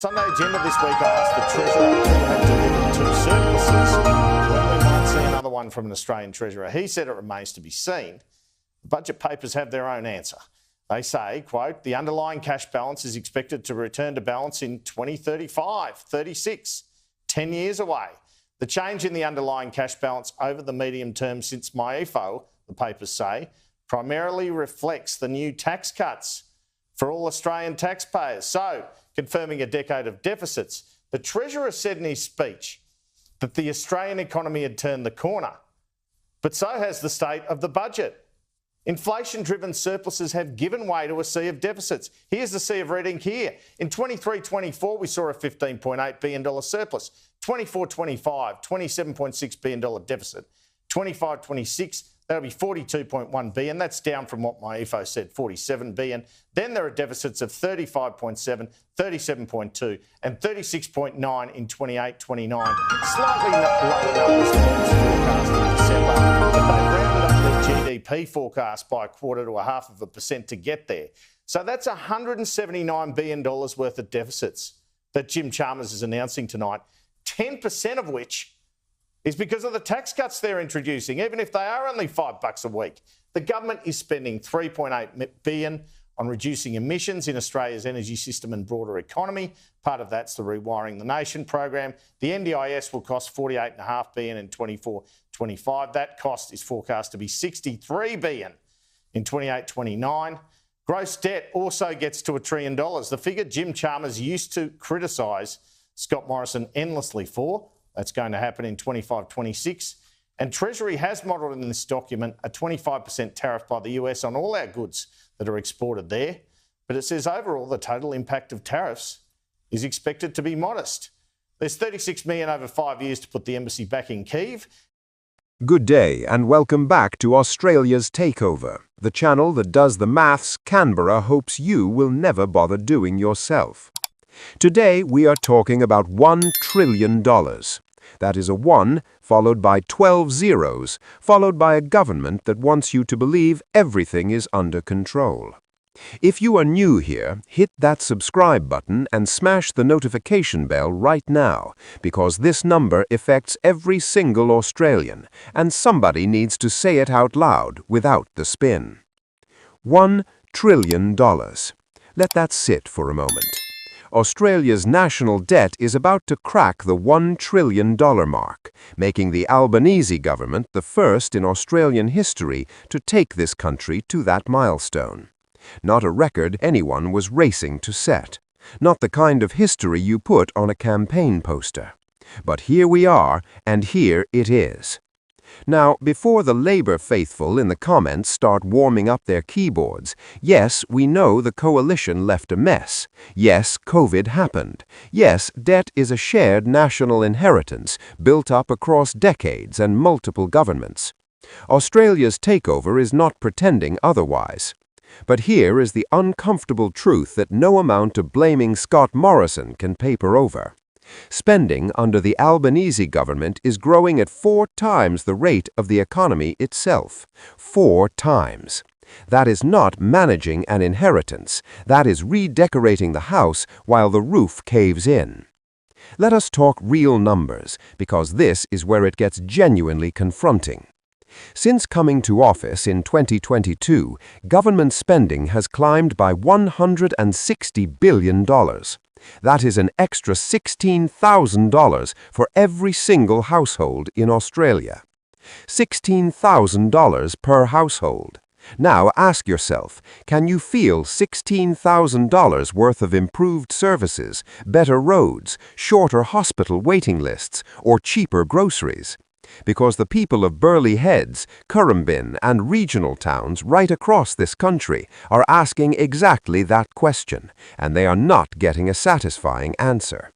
Sunday agenda this week, I asked the Treasurer who had delivered two surpluses when we might see another one from an Australian Treasurer. He said it remains to be seen. The budget papers have their own answer. They say, quote, the underlying cash balance is expected to return to balance in 2035, 36, 10 years away. The change in the underlying cash balance over the medium term since MyEFO, the papers say, primarily reflects the new tax cuts for all Australian taxpayers. So, confirming a decade of deficits, the Treasurer said in his speech that the Australian economy had turned the corner, but so has the state of the budget. Inflation-driven surpluses have given way to a sea of deficits. Here's the sea of red ink here. In 23-24, we saw a $15.8 billion surplus. 24-25, $27.6 billion deficit. 25-26, that'll be $42.1 billion. That's down from what MyEFO said, $47 billion. Then there are deficits of $35.7, $37.2 and $36.9 in 28-29. Slightly lower numbers than what was forecast in December, but they've rounded up their GDP forecast by 0.25% to get there. So that's $179 billion worth of deficits that Jim Chalmers is announcing tonight, 10% of which is because of the tax cuts they're introducing, even if they are only $5 a week. The government is spending $3.8 billion on reducing emissions in Australia's energy system and broader economy. Part of that's the Rewiring the Nation program. The NDIS will cost $48.5 billion in 24-25. That cost is forecast to be $63 billion in 28-29. Gross debt also gets to $1 trillion, the figure Jim Chalmers used to criticise Scott Morrison endlessly for. That's going to happen in 25-26. And Treasury has modelled in this document a 25% tariff by the US on all our goods that are exported there. But it says overall the total impact of tariffs is expected to be modest. There's $36 million over 5 years to put the embassy back in Kyiv. Good day and welcome back to Australia's TakeOver, the channel that does the maths Canberra hopes you will never bother doing yourself. Today we are talking about $1 trillion. That is a 1 followed by 12 zeros, followed by a government that wants you to believe everything is under control. If you are new here, hit that subscribe button and smash the notification bell right now, because this number affects every single Australian, and somebody needs to say it out loud without the spin. $1 trillion. Let that sit for a moment. Australia's national debt is about to crack the $1 trillion mark, making the Albanese government the first in Australian history to take this country to that milestone. Not a record anyone was racing to set. Not the kind of history you put on a campaign poster. But here we are, and here it is. Now, before the Labour faithful in the comments start warming up their keyboards, yes, we know the coalition left a mess. Yes, COVID happened. Yes, debt is a shared national inheritance built up across decades and multiple governments. Australia's takeover is not pretending otherwise. But here is the uncomfortable truth that no amount of blaming Scott Morrison can paper over. Spending under the Albanese government is growing at 4 times the rate of the economy itself. 4 times. That is not managing an inheritance. That is redecorating the house while the roof caves in. Let us talk real numbers, because this is where it gets genuinely confronting. Since coming to office in 2022, government spending has climbed by $160 billion. That is an extra $16,000 for every single household in Australia. $16,000 per household. Now ask yourself, can you feel $16,000 worth of improved services, better roads, shorter hospital waiting lists, or cheaper groceries? Because the people of Burleigh Heads, Currumbin, and regional towns right across this country are asking exactly that question, and they are not getting a satisfying answer.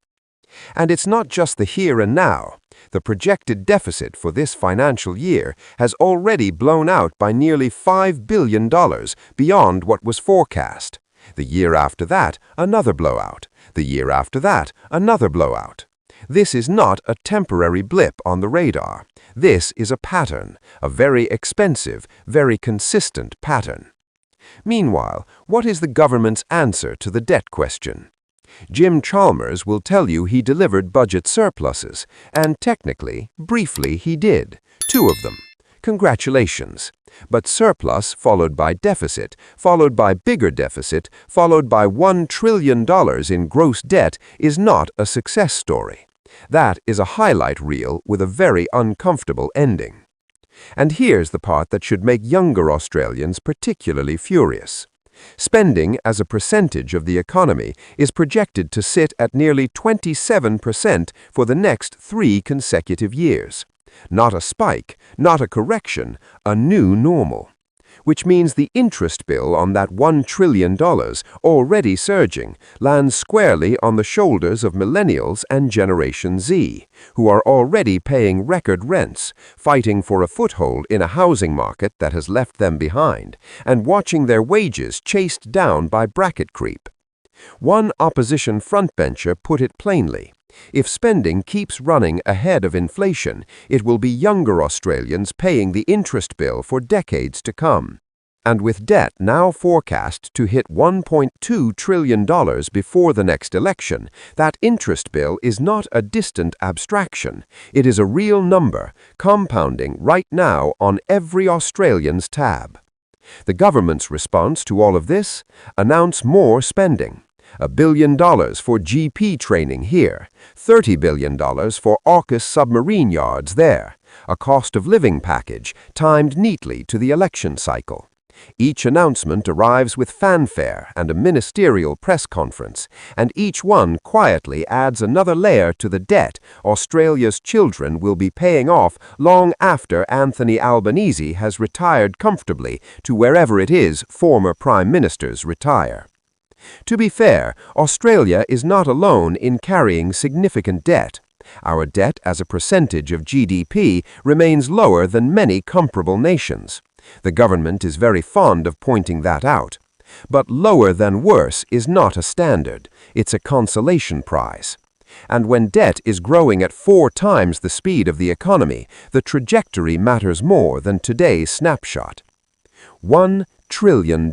And it's not just the here and now. The projected deficit for this financial year has already blown out by nearly $5 billion beyond what was forecast. The year after that, another blowout. The year after that, another blowout. This is not a temporary blip on the radar. This is a pattern, a very expensive, very consistent pattern. Meanwhile, what is the government's answer to the debt question? Jim Chalmers will tell you he delivered budget surpluses, and technically, briefly, he did. 2 of them. Congratulations. But surplus followed by deficit, followed by bigger deficit, followed by $1 trillion in gross debt is not a success story. That is a highlight reel with a very uncomfortable ending. And here's the part that should make younger Australians particularly furious. Spending as a percentage of the economy is projected to sit at nearly 27% for the next 3 consecutive years. Not a spike, not a correction, a new normal. Which means the interest bill on that $1 trillion, already surging, lands squarely on the shoulders of millennials and Generation Z, who are already paying record rents, fighting for a foothold in a housing market that has left them behind, and watching their wages chased down by bracket creep. One opposition frontbencher put it plainly. If spending keeps running ahead of inflation, it will be younger Australians paying the interest bill for decades to come. And with debt now forecast to hit $1.2 trillion before the next election, that interest bill is not a distant abstraction. It is a real number, compounding right now on every Australian's tab. The government's response to all of this? Announce more spending. $1 billion for GP training here, $30 billion for AUKUS submarine yards there, a cost of living package timed neatly to the election cycle. Each announcement arrives with fanfare and a ministerial press conference, and each one quietly adds another layer to the debt Australia's children will be paying off long after Anthony Albanese has retired comfortably to wherever it is former prime ministers retire. To be fair, Australia is not alone in carrying significant debt. Our debt as a percentage of GDP remains lower than many comparable nations. The government is very fond of pointing that out. But lower than worse is not a standard. It's a consolation prize. And when debt is growing at 4 times the speed of the economy, the trajectory matters more than today's snapshot. $1 trillion.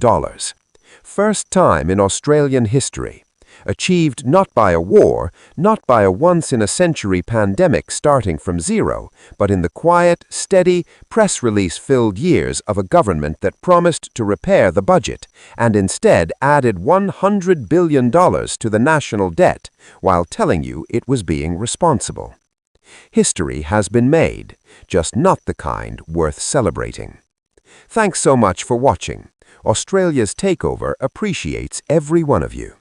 First time in Australian history. Achieved not by a war, not by a once-in-a-century pandemic starting from zero, but in the quiet, steady, press release-filled years of a government that promised to repair the budget, and instead added $100 billion to the national debt, while telling you it was being responsible. History has been made, just not the kind worth celebrating. Thanks so much for watching. Australia's Takeover appreciates every one of you.